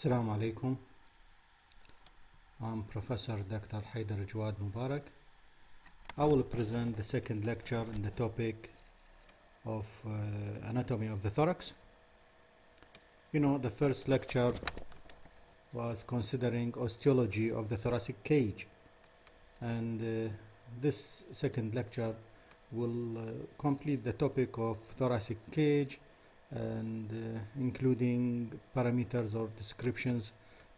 Assalamu alaikum. I'm Professor Dr. Hayder Mubarak. I will present the second lecture in the topic of anatomy of the thorax. The first lecture was considering osteology of the thoracic cage, and this second lecture will complete the topic of thoracic cage and including parameters or descriptions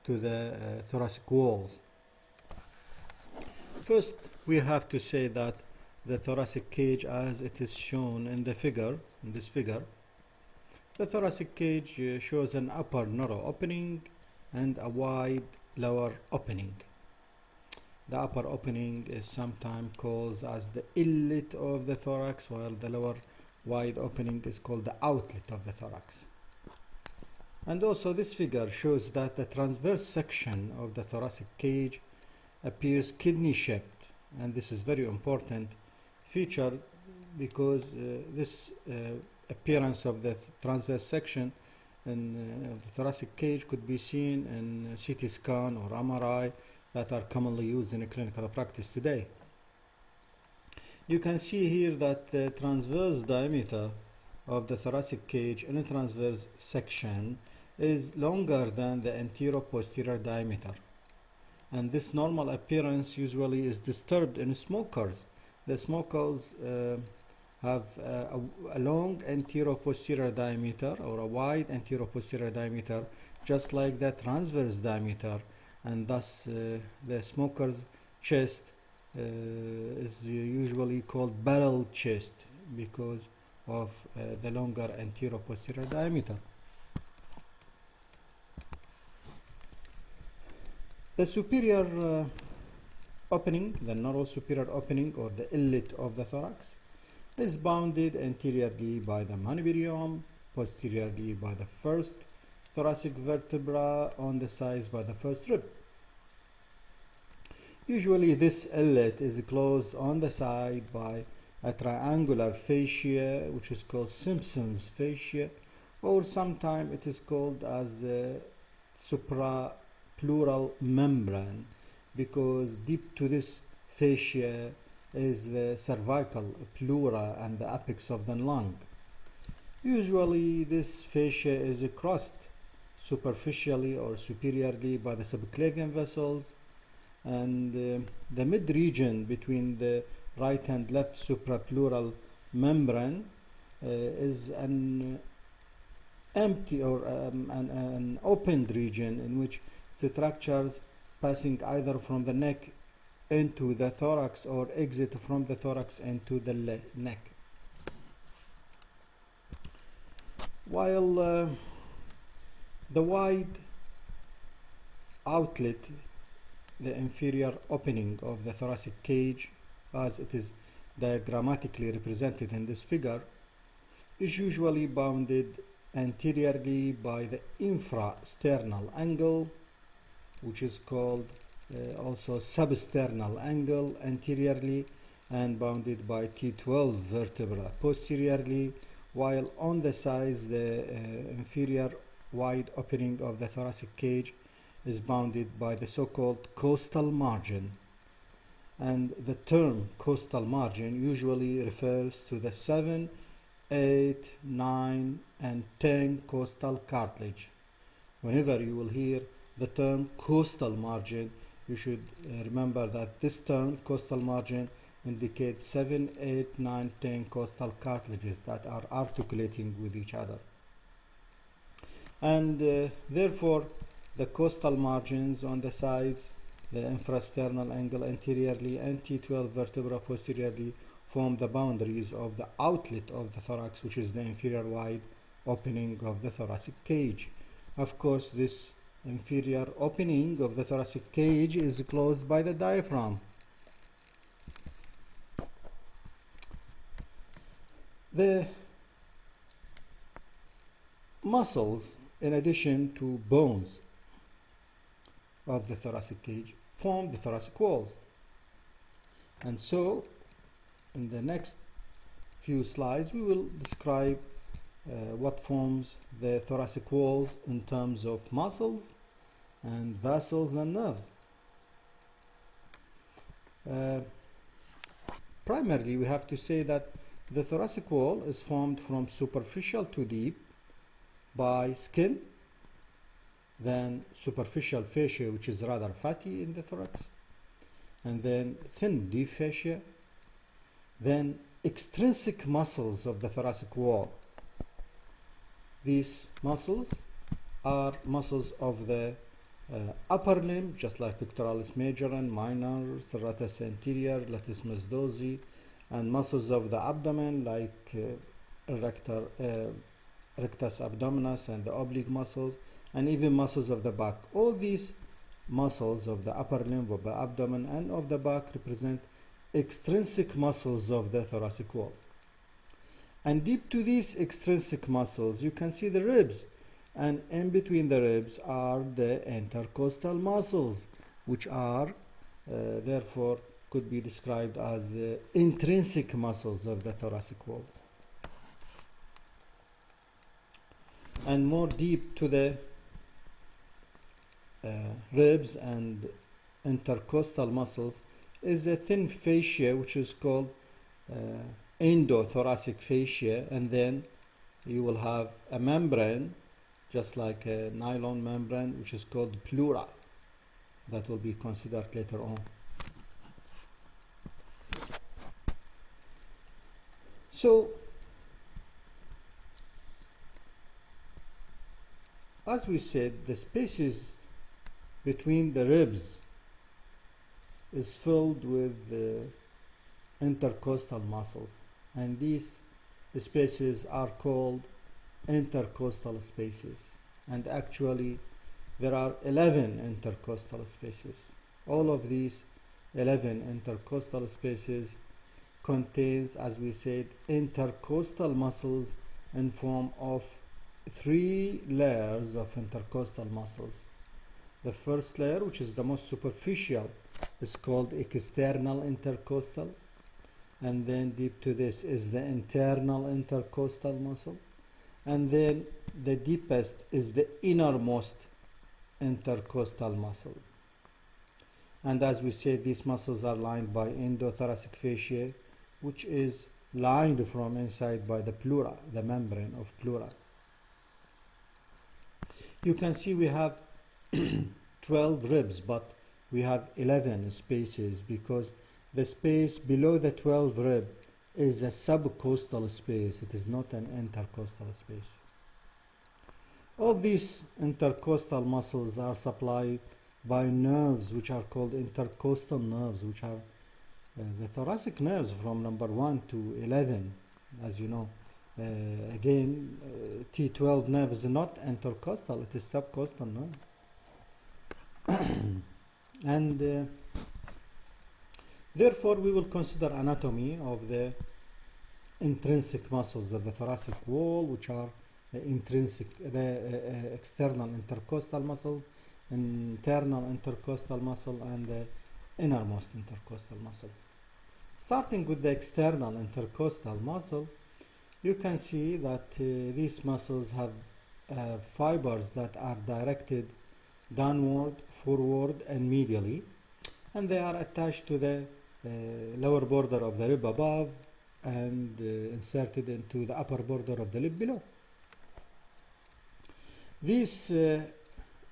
to the thoracic walls. First, we have to say that the thoracic cage, as it is shown in the figure, in this figure, the thoracic cage shows an upper narrow opening and a wide lower opening. The upper opening is sometimes called as the inlet of the thorax, while the lower wide opening is called the outlet of the thorax. And also this figure shows that the transverse section of the thoracic cage appears kidney shaped, and this is very important feature because this appearance of the transverse section in the thoracic cage could be seen in CT scan or MRI that are commonly used in clinical practice today. You can see here that the transverse diameter of the thoracic cage in a transverse section is longer than the anterior-posterior diameter. And this normal appearance usually is disturbed in smokers. The smokers have a long anterior-posterior diameter or a wide anterior-posterior diameter, just like the transverse diameter, and thus the smoker's chest is usually called barrel chest because of the longer anterior-posterior diameter. The superior opening, the narrow superior opening or the inlet of the thorax, is bounded anteriorly by the manubrium, posteriorly by the first thoracic vertebra, on the sides by the first rib. Usually this inlet is closed on the side by a triangular fascia, which is called Simpson's fascia, or sometimes it is called as a suprapleural membrane, because deep to this fascia is the cervical pleura and the apex of the lung. Usually this fascia is crossed superficially or superiorly by the subclavian vessels, and the mid-region between the right and left suprapleural membrane is an empty or an opened region in which structures passing either from the neck into the thorax or exit from the thorax into the neck. While the wide outlet, the inferior opening of the thoracic cage, as it is diagrammatically represented in this figure, is usually bounded anteriorly by the infrasternal angle, which is called also substernal angle anteriorly, and bounded by T12 vertebra posteriorly, while on the sides the inferior wide opening of the thoracic cage is bounded by the so-called costal margin. And the term costal margin usually refers to the 7, 8, 9, and 10 costal cartilage. Whenever you will hear the term costal margin, you should remember that this term, costal margin, indicates 7, 8, 9, 10 costal cartilages that are articulating with each other. And therefore, the costal margins on the sides, the infrasternal angle anteriorly and T12 vertebra posteriorly, form the boundaries of the outlet of the thorax, which is the inferior wide opening of the thoracic cage. Of course, this inferior opening of the thoracic cage is closed by the diaphragm. The muscles, in addition to bones of the thoracic cage, form the thoracic walls. And so in the next few slides we will describe what forms the thoracic walls in terms of muscles and vessels and nerves. Primarily, we have to say that the thoracic wall is formed from superficial to deep by skin, then superficial fascia, which is rather fatty in the thorax, and then thin deep fascia, then extrinsic muscles of the thoracic wall. These muscles are muscles of the upper limb, just like pectoralis major and minor, serratus anterior, latissimus dorsi, and muscles of the abdomen like rectus abdominis and the oblique muscles, and even muscles of the back. All these muscles of the upper limb, of the abdomen, and of the back represent extrinsic muscles of the thoracic wall. And deep to these extrinsic muscles, you can see the ribs, and in between the ribs are the intercostal muscles, which are therefore could be described as intrinsic muscles of the thoracic wall. And more deep to the ribs and intercostal muscles is a thin fascia, which is called endothoracic fascia, and then you will have a membrane, just like a nylon membrane, which is called pleura, that will be considered later on. So, as we said, the spaces between the ribs is filled with intercostal muscles, and these spaces are called intercostal spaces. And actually there are 11 intercostal spaces. All of these 11 intercostal spaces contains, as we said, intercostal muscles in form of 3 layers of intercostal muscles. The first layer, which is the most superficial, is called external intercostal, and then deep to this is the internal intercostal muscle, and then the deepest is the innermost intercostal muscle. And as we said, these muscles are lined by endothoracic fascia, which is lined from inside by the pleura, the membrane of pleura. You can see we have 12 ribs, but we have 11 spaces, because the space below the 12 rib is a subcostal space. It is not an intercostal space. All these intercostal muscles are supplied by nerves, which are called intercostal nerves, which are the thoracic nerves from number 1 to 11. As you know, again, T12 nerve is not intercostal, it is subcostal nerve. And therefore we will consider anatomy of the intrinsic muscles of the thoracic wall, which are the external intercostal muscle, internal intercostal muscle, and the innermost intercostal muscle. Starting with the external intercostal muscle, you can see that these muscles have fibers that are directed downward, forward, and medially, and they are attached to the lower border of the rib above and inserted into the upper border of the lip below. These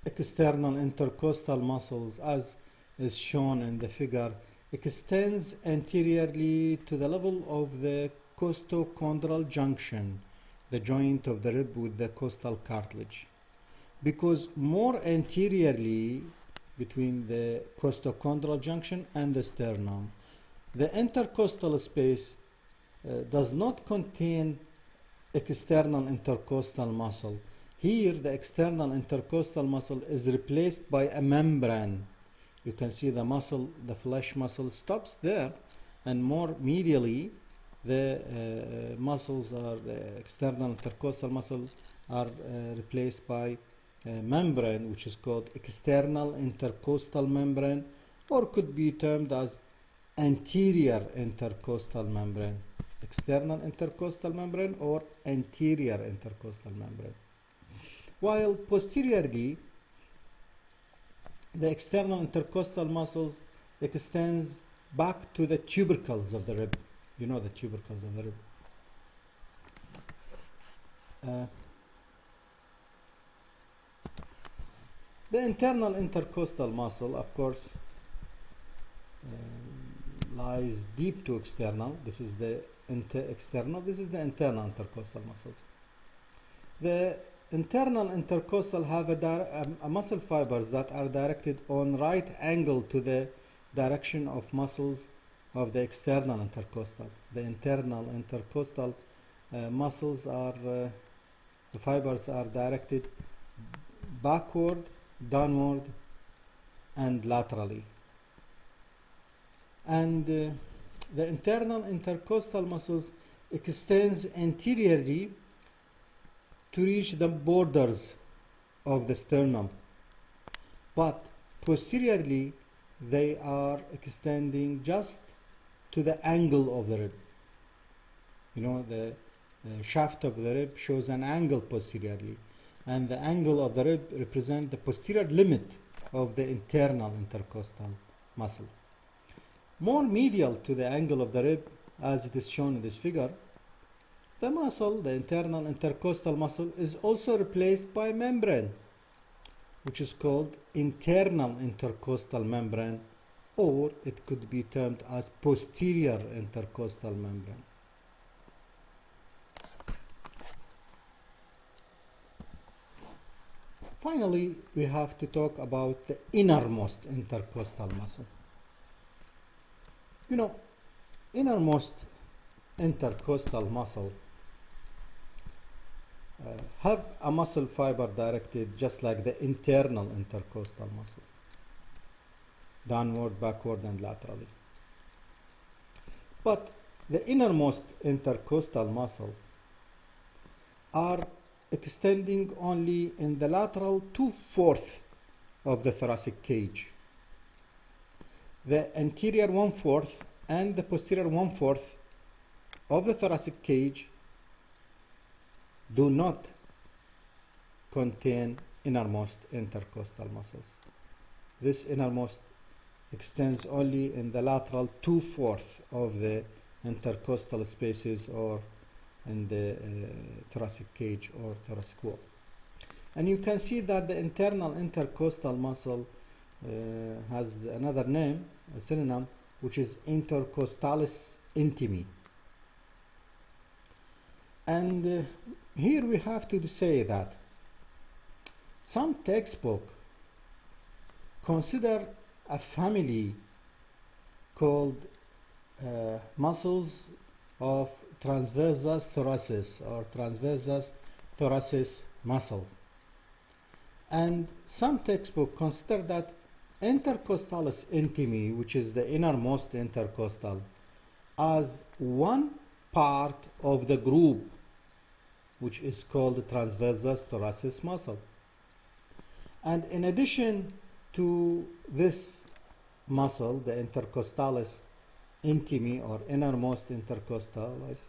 external intercostal muscles, as is shown in the figure, extends anteriorly to the level of the costochondral junction, the joint of the rib with the costal cartilage. Because more anteriorly between the costochondral junction and the sternum, the intercostal space does not contain external intercostal muscle. Here the external intercostal muscle is replaced by a membrane. You can see the muscle, the flesh muscle stops there, and more medially the muscles are, the external intercostal muscles are replaced by a membrane, which is called external intercostal membrane, or could be termed as anterior intercostal membrane. External intercostal membrane or anterior intercostal membrane. While posteriorly the external intercostal muscles extends back to the tubercles of the rib. You know the tubercles of the rib. The internal intercostal muscle, of course, lies deep to external. This is the external. This is the internal intercostal muscles. The internal intercostal have a muscle fibers that are directed on right angle to the direction of muscles of the external intercostal. The internal intercostal muscles are the fibers are directed backward, downward, and laterally. And the internal intercostal muscles extends anteriorly to reach the borders of the sternum, but posteriorly they are extending just to the angle of the rib. You know, the shaft of the rib shows an angle posteriorly, and the angle of the rib represents the posterior limit of the internal intercostal muscle. More medial to the angle of the rib, as it is shown in this figure, the muscle, the internal intercostal muscle, is also replaced by a membrane, which is called internal intercostal membrane, or it could be termed as posterior intercostal membrane. Finally, we have to talk about the innermost intercostal muscle. You know, innermost intercostal muscle have a muscle fiber directed just like the internal intercostal muscle, downward, backward, and laterally. But the innermost intercostal muscle are extending only in the lateral 2/4 of the thoracic cage. The anterior 1/4 and the posterior 1/4 of the thoracic cage do not contain innermost intercostal muscles. This innermost extends only in the lateral 2/4 of the intercostal spaces or in the thoracic cage or thoracic wall. And you can see that the internal intercostal muscle has another name, a synonym, which is Intercostalis intimi. And here we have to say that some textbooks consider a family called muscles of transversus thoracis or transversus thoracis muscles. And some textbooks consider that Intercostalis intimi, which is the innermost intercostal, as one part of the group which is called the transversus thoracis muscle. And in addition to this muscle, the intercostalis intimi or innermost intercostalis,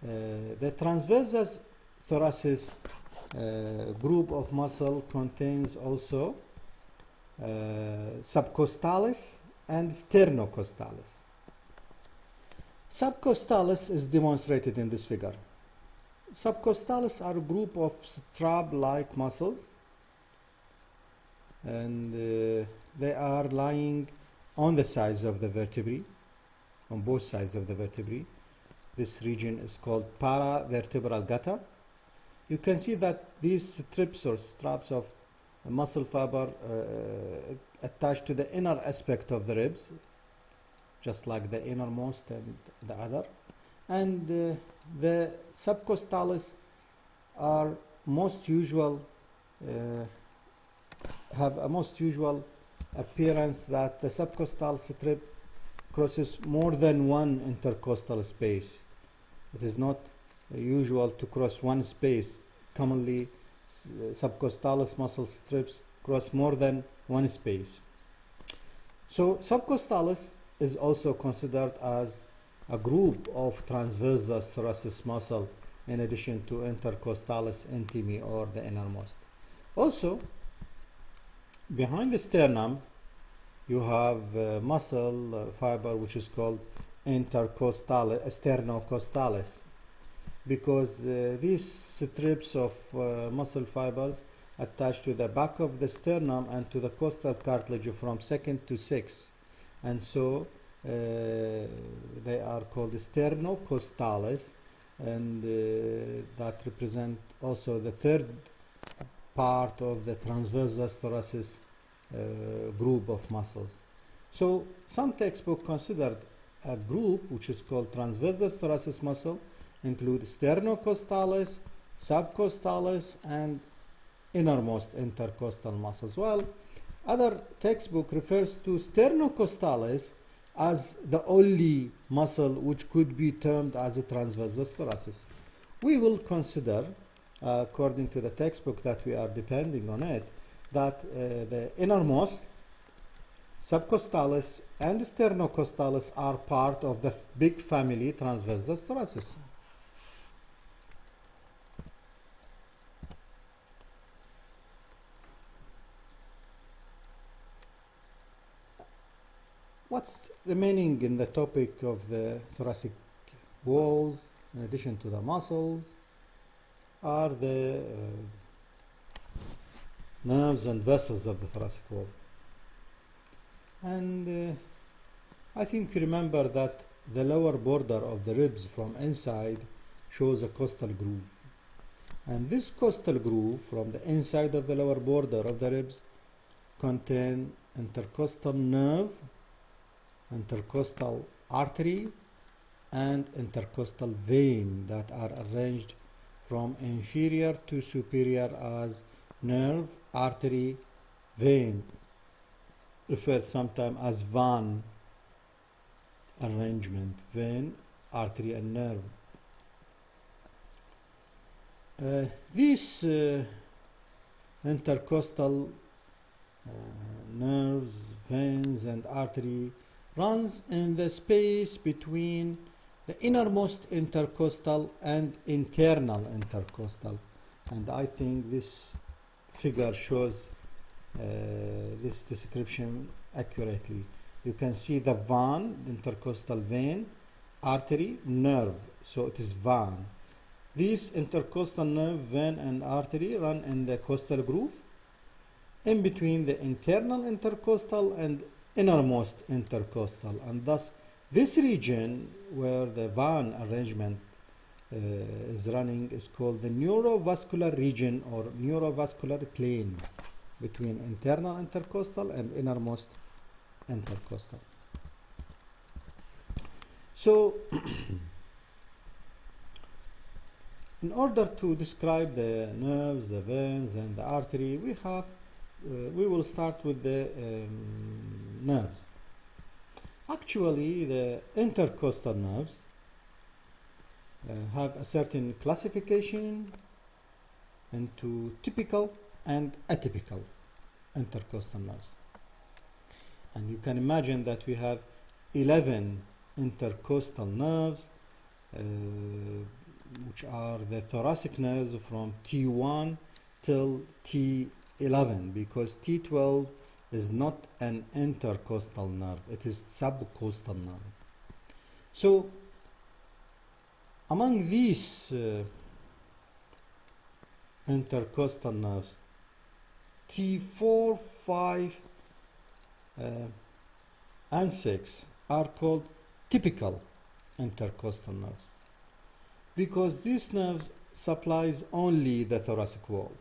the transversus thoracis group of muscle contains also subcostalis and sternocostalis. Subcostalis is demonstrated in this figure. Subcostalis are a group of strap-like muscles, and they are lying on the sides of the vertebrae, on both sides of the vertebrae. This region is called paravertebral gutter. You can see that these strips or straps of muscle fiber attached to the inner aspect of the ribs, just like the innermost and the other. And the subcostalis are most usual, have a most usual appearance that the subcostal strip crosses more than one intercostal space. It is not usual to cross one space. Commonly, subcostalis muscle strips cross more than one space. So subcostalis is also considered as a group of transversus thoracis muscle in addition to intercostalis intimi or the innermost. Also, behind the sternum you have muscle fiber which is called intercostalis, because these strips of muscle fibers attach to the back of the sternum and to the costal cartilage from second to sixth, and so they are called sternocostalis, and that represent also the third part of the transversus thoracis group of muscles. So some textbooks considered a group which is called transversus thoracis muscle include sternocostalis, subcostalis, and innermost intercostal muscles. Well, other textbook refers to sternocostalis as the only muscle which could be termed as a transversus thoracis. We will consider, according to the textbook that we are depending on it, that the innermost, subcostalis, and sternocostalis are part of the big family transversus thoracis. What's remaining in the topic of the thoracic walls, in addition to the muscles, are the nerves and vessels of the thoracic wall. And I think you remember that the lower border of the ribs from inside shows a costal groove. And this costal groove from the inside of the lower border of the ribs contain intercostal nerve, intercostal artery, and intercostal vein that are arranged from inferior to superior as nerve, artery, vein, referred sometimes as vein arrangement, vein, artery, and nerve. These intercostal nerves, veins, and artery runs in the space between the innermost intercostal and internal intercostal, and I think this figure shows this description accurately. You can see the vein, intercostal vein, artery, nerve, so it is vein. These intercostal nerve, vein, and artery run in the costal groove in between the internal intercostal and innermost intercostal, and thus this region where the vein arrangement is running is called the neurovascular region or neurovascular plane between internal intercostal and innermost intercostal. So in order to describe the nerves, the veins, and the artery, we will start with the nerves. Actually, the intercostal nerves have a certain classification into typical and atypical intercostal nerves. And you can imagine that we have 11 intercostal nerves, which are the thoracic nerves from T1 till T11, because T12 is not an intercostal nerve, it is subcostal nerve. So among these intercostal nerves, T4, 5, and 6 are called typical intercostal nerves, because these nerves supplies only the thoracic wall.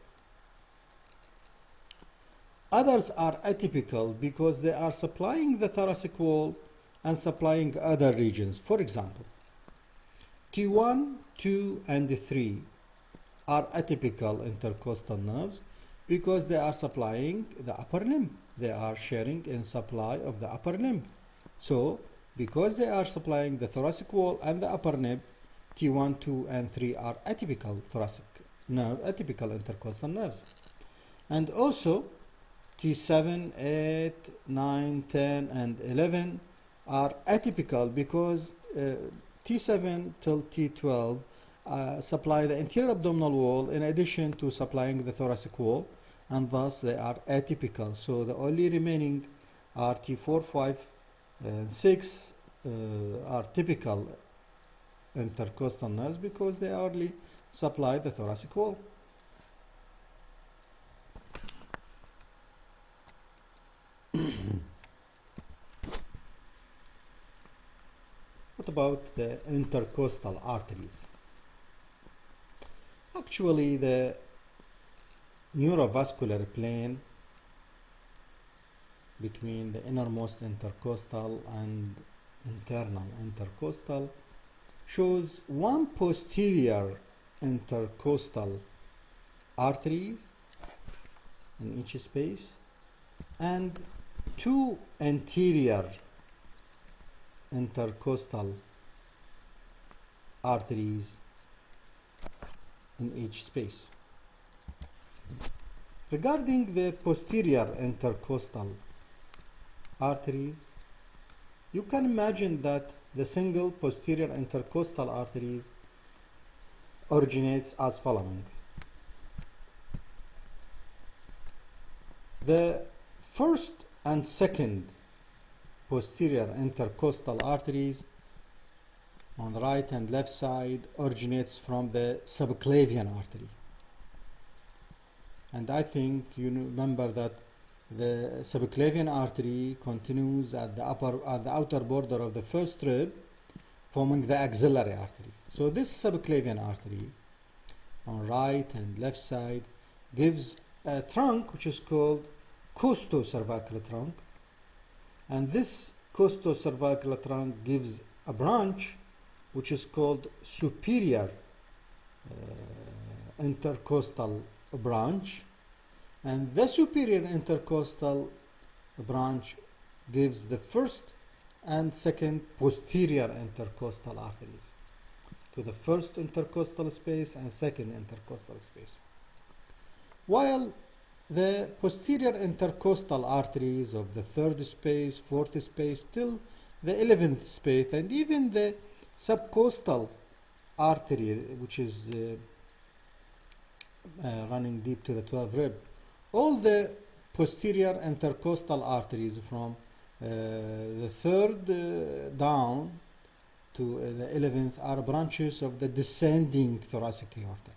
Others are atypical because they are supplying the thoracic wall and supplying other regions. For example, T1, 2, and 3 are atypical intercostal nerves because they are supplying the upper limb. They are sharing in supply of the upper limb. So, because they are supplying the thoracic wall and the upper limb, T1, 2, and 3 are atypical thoracic nerve, atypical intercostal nerves. And also, T7, 8, 9, 10, and 11 are atypical because T7 till T12 supply the anterior abdominal wall in addition to supplying the thoracic wall, and thus they are atypical. So the only remaining are T4, 5, and 6 are typical intercostal nerves because they only supply the thoracic wall. What about the intercostal arteries? Actually, the neurovascular plane between the innermost intercostal and internal intercostal shows one posterior intercostal artery in each space and two anterior intercostal arteries in each space. Regarding the posterior intercostal arteries, you can imagine that the single posterior intercostal arteries originates as following. The first and second posterior intercostal arteries on the right and left side originates from the subclavian artery. And I think you remember that the subclavian artery continues at the outer border of the first rib, forming the axillary artery. So this subclavian artery on right and left side gives a trunk which is called costocervical trunk, and this costocervical trunk gives a branch which is called superior intercostal branch, and the superior intercostal branch gives the first and second posterior intercostal arteries to the first intercostal space and second intercostal space, while the posterior intercostal arteries of the third space, fourth space, till the 11th space, and even the subcostal artery, which is running deep to the 12th rib, all the posterior intercostal arteries from the third down to the 11th are branches of the descending thoracic aorta.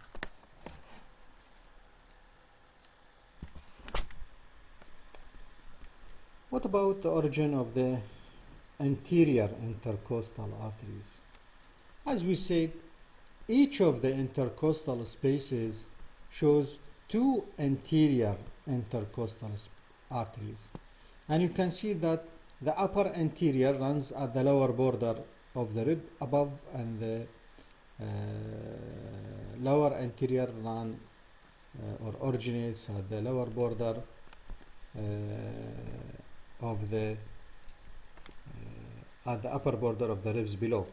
What about the origin of the anterior intercostal arteries? As we said, each of the intercostal spaces shows two anterior intercostal arteries, and you can see that the upper anterior runs at the lower border of the rib above, and the lower anterior run or originates at the lower border of the at the upper border of the ribs below.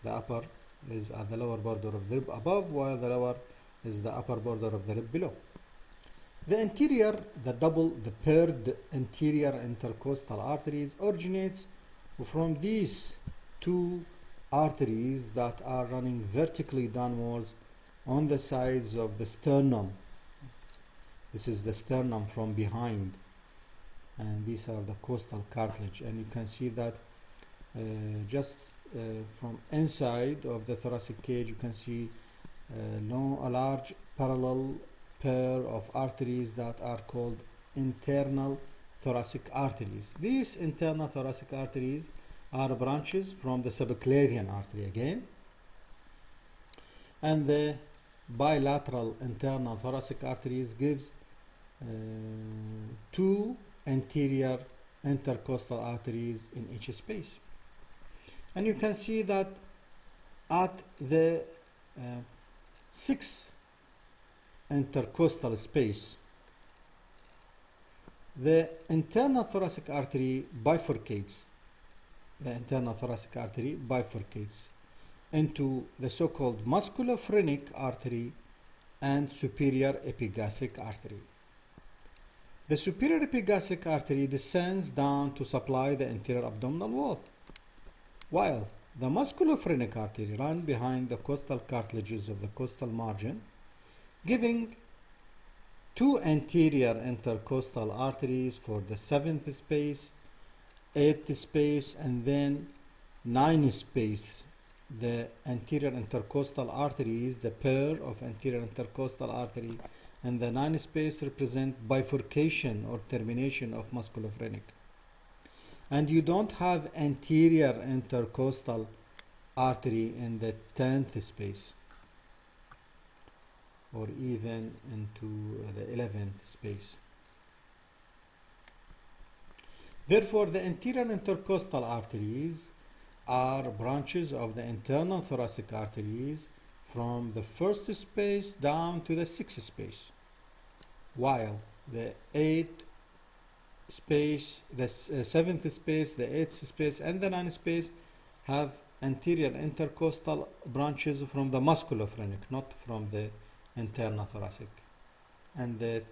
The upper is at the lower border of the rib above, while the lower is the upper border of the rib below. The anterior, the paired anterior intercostal arteries originates from these two arteries that are running vertically downwards on the sides of the sternum. This is the sternum from behind, and these are the costal cartilage, and you can see that just from inside of the thoracic cage you can see a large parallel pair of arteries that are called internal thoracic arteries. These internal thoracic arteries are branches from the subclavian artery again, and the bilateral internal thoracic arteries gives two anterior intercostal arteries in each space. And you can see that at the sixth intercostal space, the internal thoracic artery bifurcates. The internal thoracic artery bifurcates into the so-called musculophrenic artery and superior epigastric artery. The superior epigastric artery descends down to supply the anterior abdominal wall, while the musculophrenic artery runs behind the costal cartilages of the costal margin, giving 2 anterior intercostal arteries for the 7th space, 8th space, and then 9th space. The anterior intercostal arteries, the pair of anterior intercostal artery and the 9th space represent bifurcation or termination of musculophrenic. And you don't have anterior intercostal artery in the 10th space or even into the 11th space. Therefore, the anterior intercostal arteries are branches of the internal thoracic arteries from the 1st space down to the 6th space, while the 8th space, the 7th space, the 8th space, and the 9th space have anterior intercostal branches from the musculophrenic, not from the internal thoracic. And the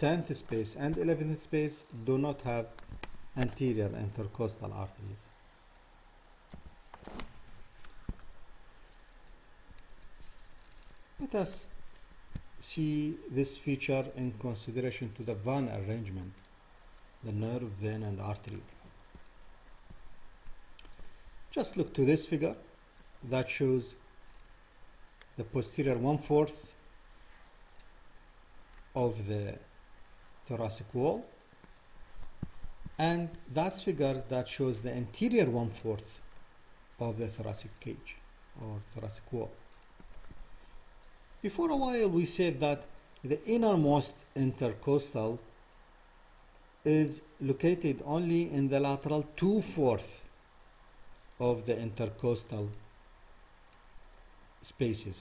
10th space and 11th space do not have anterior intercostal arteries. Let us see this feature in consideration to the vein arrangement, the nerve, vein, and artery. Just look to this figure that shows the posterior 1/4 of the thoracic wall, and that figure that shows the anterior 1/4 of the thoracic cage or thoracic wall. Before a while we said that the innermost intercostal is located only in the lateral 2/4 of the intercostal spaces,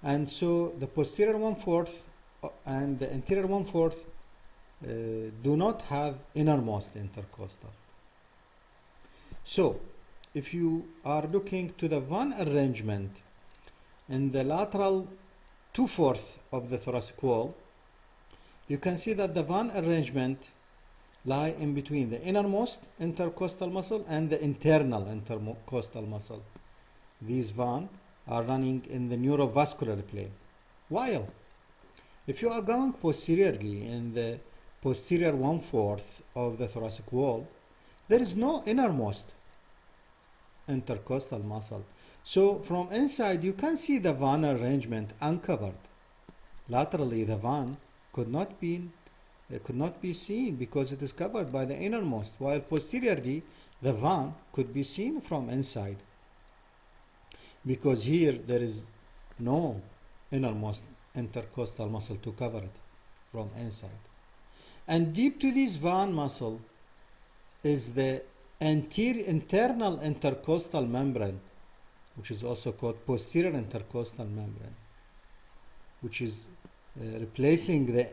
and so the posterior 1/4 and the anterior 1/4 do not have innermost intercostal. So if you are looking to the vein arrangement in the lateral 2/4 of the thoracic wall, you can see that the vein arrangement lie in between the innermost intercostal muscle and the internal intercostal muscle. These veins are running in the neurovascular plane. While if you are going posteriorly in the posterior 1/4 of the thoracic wall, there is no innermost intercostal muscle. So from inside you can see the vein arrangement uncovered. Laterally the vein could not be seen because it is covered by the innermost, while posteriorly the vein could be seen from inside, because here there is no innermost intercostal muscle to cover it from inside. And deep to this vein muscle is the internal intercostal membrane, which is also called posterior intercostal membrane, which is replacing the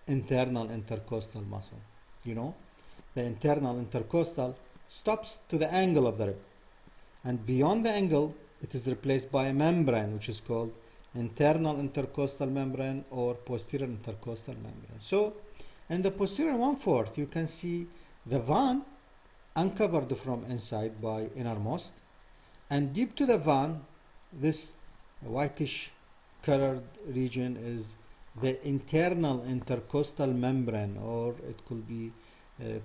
internal intercostal muscle. You know, the internal intercostal stops to the angle of the rib, and beyond the angle it is replaced by a membrane which is called internal intercostal membrane or posterior intercostal membrane. So in the posterior 1/4 you can see the vein uncovered from inside by innermost, and deep to the vein this whitish colored region is the internal intercostal membrane, or it could be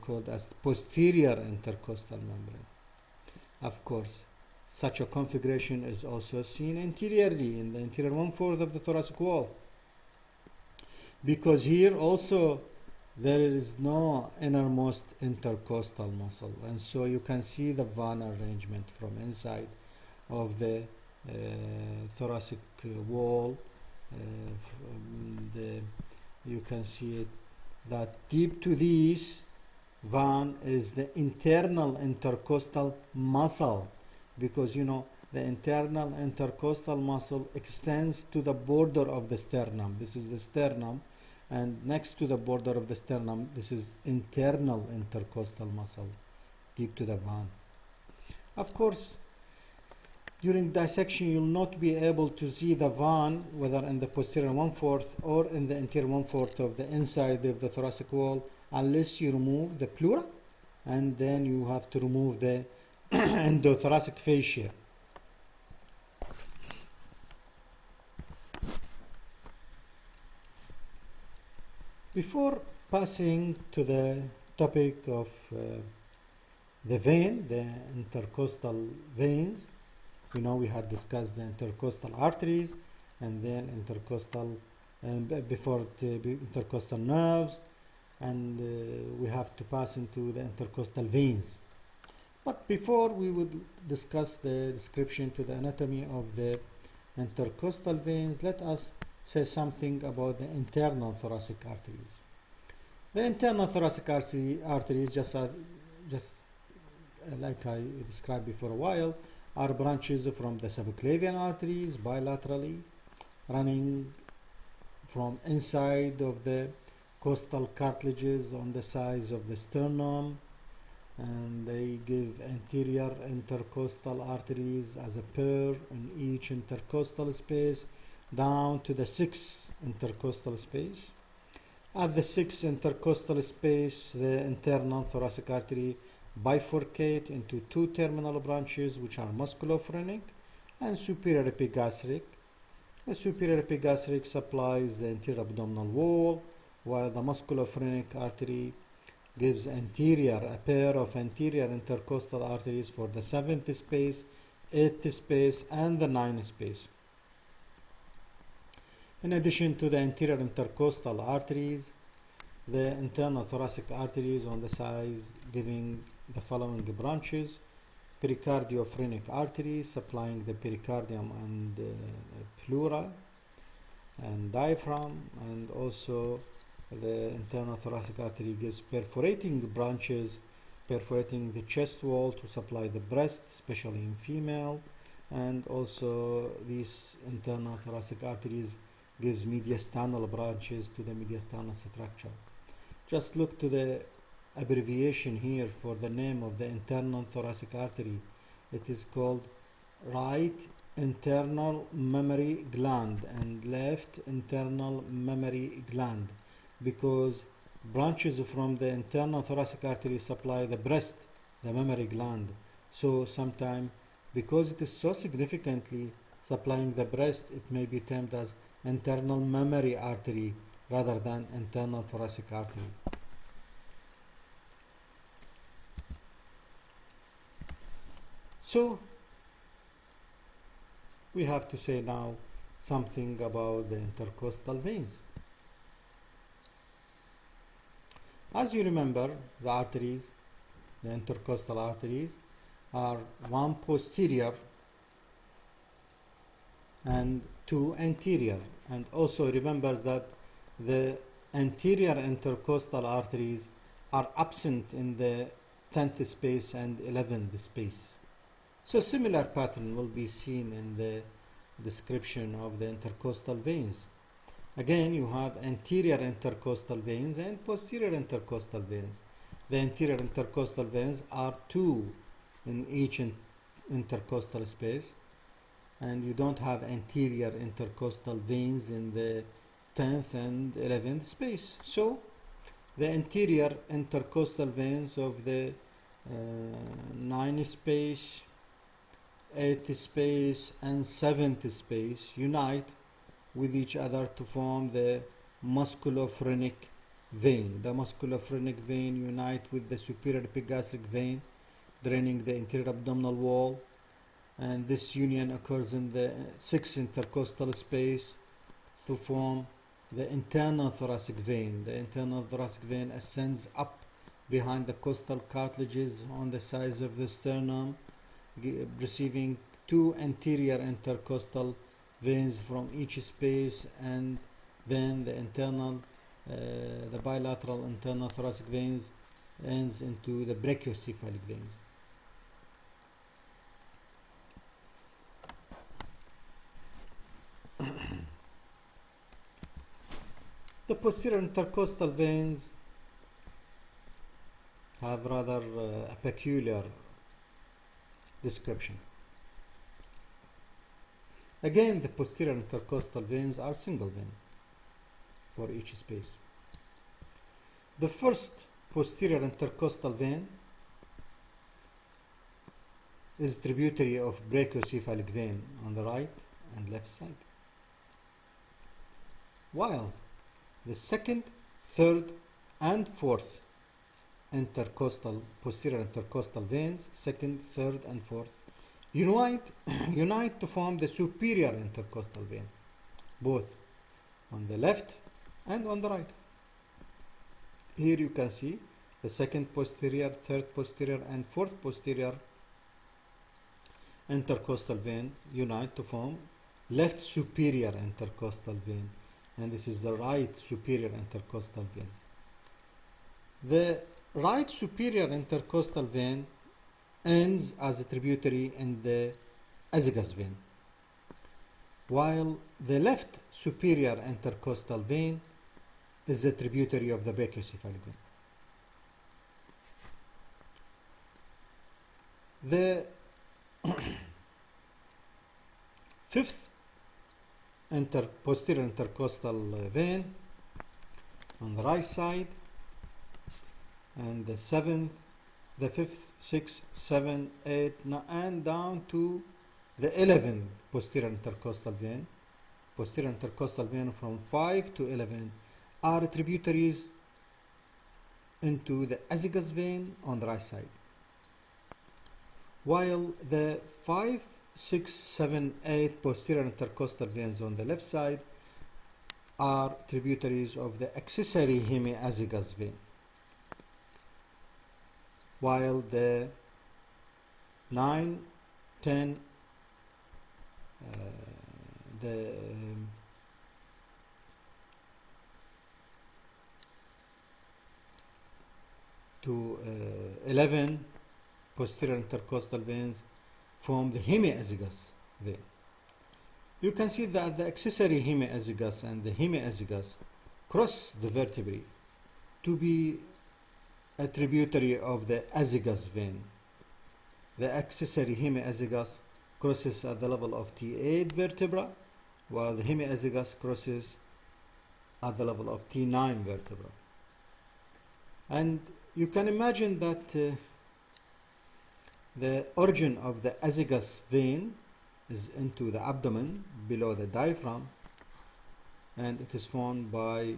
called as posterior intercostal membrane. Of course, such a configuration is also seen anteriorly in the anterior 1/4 of the thoracic wall, because here also there is no innermost intercostal muscle, and so you can see the vein arrangement from inside of the thoracic wall. You can see it that deep to this vein is the internal intercostal muscle, because you know the internal intercostal muscle extends to the border of the sternum. This is the sternum, and next to the border of the sternum this is internal intercostal muscle deep to the vein. Of course, during dissection you will not be able to see the vein whether in the posterior 1/4 or in the anterior 1/4 of the inside of the thoracic wall, unless you remove the pleura, and then you have to remove the endothoracic fascia. Before passing to the topic of the vein, the intercostal veins, we had discussed the intercostal arteries and then intercostal, before the intercostal nerves, and we have to pass into the intercostal veins. But before we would discuss the description to the anatomy of the intercostal veins, let us say something about the internal thoracic arteries. The internal thoracic arteries, just like I described before a while, are branches from the subclavian arteries bilaterally running from inside of the costal cartilages on the sides of the sternum, and they give anterior intercostal arteries as a pair in each intercostal space down to the sixth intercostal space. At the sixth intercostal space, the internal thoracic artery bifurcate into two terminal branches, which are musculophrenic and superior epigastric. The superior epigastric supplies the anterior abdominal wall, while the musculophrenic artery gives a pair of anterior intercostal arteries for the seventh space, eighth space, and the ninth space. In addition to the anterior intercostal arteries, the internal thoracic arteries on the sides giving the following branches: pericardiophrenik artery supplying the pericardium and pleura and diaphragm, and also the internal thoracic artery gives perforating branches perforating the chest wall to supply the breast, especially in female, and also these internal thoracic arteries gives mediastinal branches to the mediastinal structure. Just look to the abbreviation here for the name of the internal thoracic artery. It is called right internal mammary gland and left internal mammary gland, because branches from the internal thoracic artery supply the breast, the mammary gland. So sometimes, because it is so significantly supplying the breast, it may be termed as internal mammary artery rather than internal thoracic artery. So we have to say now something about the intercostal veins. As you remember, the arteries, the intercostal arteries, are one posterior and two anterior. And also remember that the anterior intercostal arteries are absent in the 10th space and 11th space. So similar pattern will be seen in the description of the intercostal veins. Again, you have anterior intercostal veins and posterior intercostal veins. The anterior intercostal veins are two in each intercostal space, and you don't have anterior intercostal veins in the 10th and 11th space. So the anterior intercostal veins of the 9th space, 8th space, and 7th space unite with each other to form the musculophrenic vein. The musculophrenic vein unite with the superior epigastric vein, draining the interior abdominal wall, and this union occurs in the 6th intercostal space to form the internal thoracic vein. The internal thoracic vein ascends up behind the costal cartilages on the sides of the sternum, receiving two anterior intercostal veins from each space, and then the bilateral internal thoracic veins ends into the brachiocephalic veins. The posterior intercostal veins have rather a peculiar description. Again, the posterior intercostal veins are single vein for each space. The first posterior intercostal vein is tributary of brachiocephalic vein on the right and left side, while the second, third and fourth posterior intercostal veins, second, third, and fourth, unite to form the superior intercostal vein, both on the left and on the right. Here you can see the second posterior, third posterior, and fourth posterior intercostal vein unite to form left superior intercostal vein, and this is the right superior intercostal vein. The right superior intercostal vein ends as a tributary in the azygos vein, while the left superior intercostal vein is a tributary of the brachiocephalic vein. The fifth posterior intercostal vein on the right side, and the seventh, the fifth, sixth, seventh, eighth, and down to the 11th posterior intercostal vein. Posterior intercostal vein from 5 to 11 are tributaries into the azygos vein on the right side, while the 5, 6, 7, 8 posterior intercostal veins on the left side are tributaries of the accessory hemiazygos vein, while the 9, 10, to 11 posterior intercostal veins form the hemiazygos vein. You can see that the accessory hemiazygos and the hemiazygos cross the vertebrae to be a tributary of the azygos vein. The accessory hemiazygos crosses at the level of T8 vertebra, while the hemiazygos crosses at the level of T9 vertebra. And you can imagine that the origin of the azygos vein is into the abdomen below the diaphragm, and it is formed by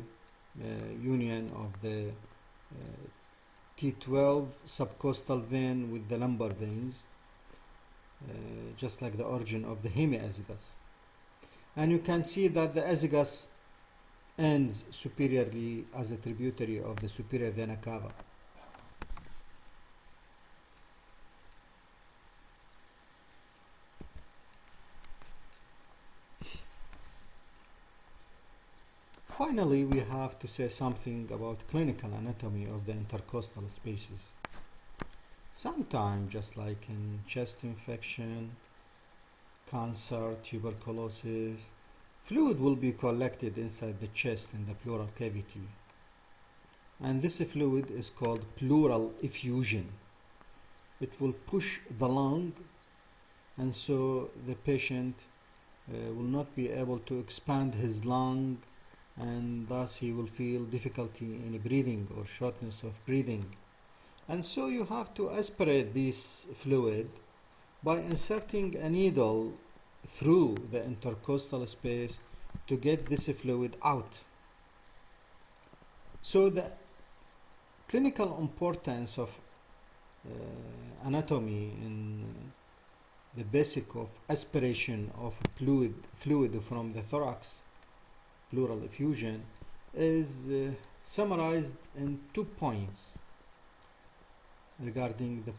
union of the T12 subcostal vein with the lumbar veins, just like the origin of the hemiazygos. And you can see that the azygos ends superiorly as a tributary of the superior vena cava. Finally, we have to say something about clinical anatomy of the intercostal spaces. Sometimes, just like in chest infection, cancer, tuberculosis, fluid will be collected inside the chest in the pleural cavity. And this fluid is called pleural effusion. It will push the lung, and so the patient will not be able to expand his lung, and thus he will feel difficulty in breathing or shortness of breathing. And so you have to aspirate this fluid by inserting a needle through the intercostal space to get this fluid out. So the clinical importance of anatomy in the basic of aspiration of fluid from the thorax, pleural effusion, is summarized in 2 points regarding the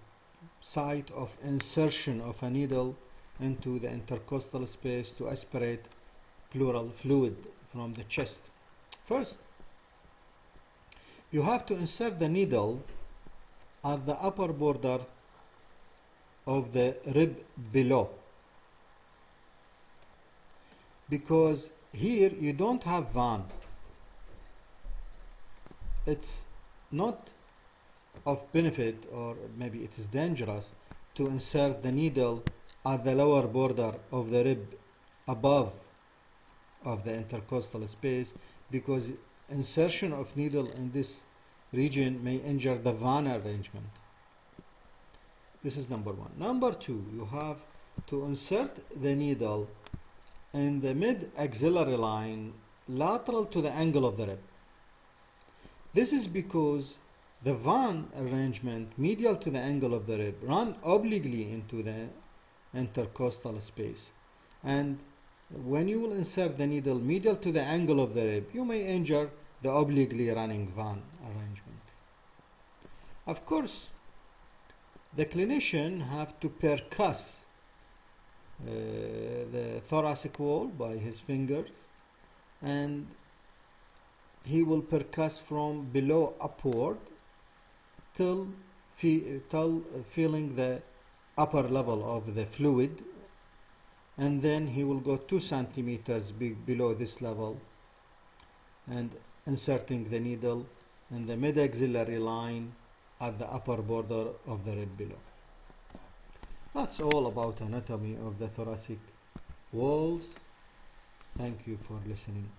site of insertion of a needle into the intercostal space to aspirate pleural fluid from the chest. First, you have to insert the needle at the upper border of the rib below, because here you don't have vein. It's not of benefit, or maybe it is dangerous, to insert the needle at the lower border of the rib above of the intercostal space, because insertion of needle in this region may injure the vein arrangement. This is number one. Number two, you have to insert the needle in the mid-axillary line lateral to the angle of the rib. This is because the van arrangement medial to the angle of the rib run obliquely into the intercostal space, and when you will insert the needle medial to the angle of the rib, you may injure the obliquely running van arrangement. Of course, the clinician have to percuss the thoracic wall by his fingers, and he will percuss from below upward till feeling the upper level of the fluid, and then he will go 2 centimeters below this level and inserting the needle in the mid-axillary line at the upper border of the rib below. That's all about anatomy of the thoracic walls. Thank you for listening.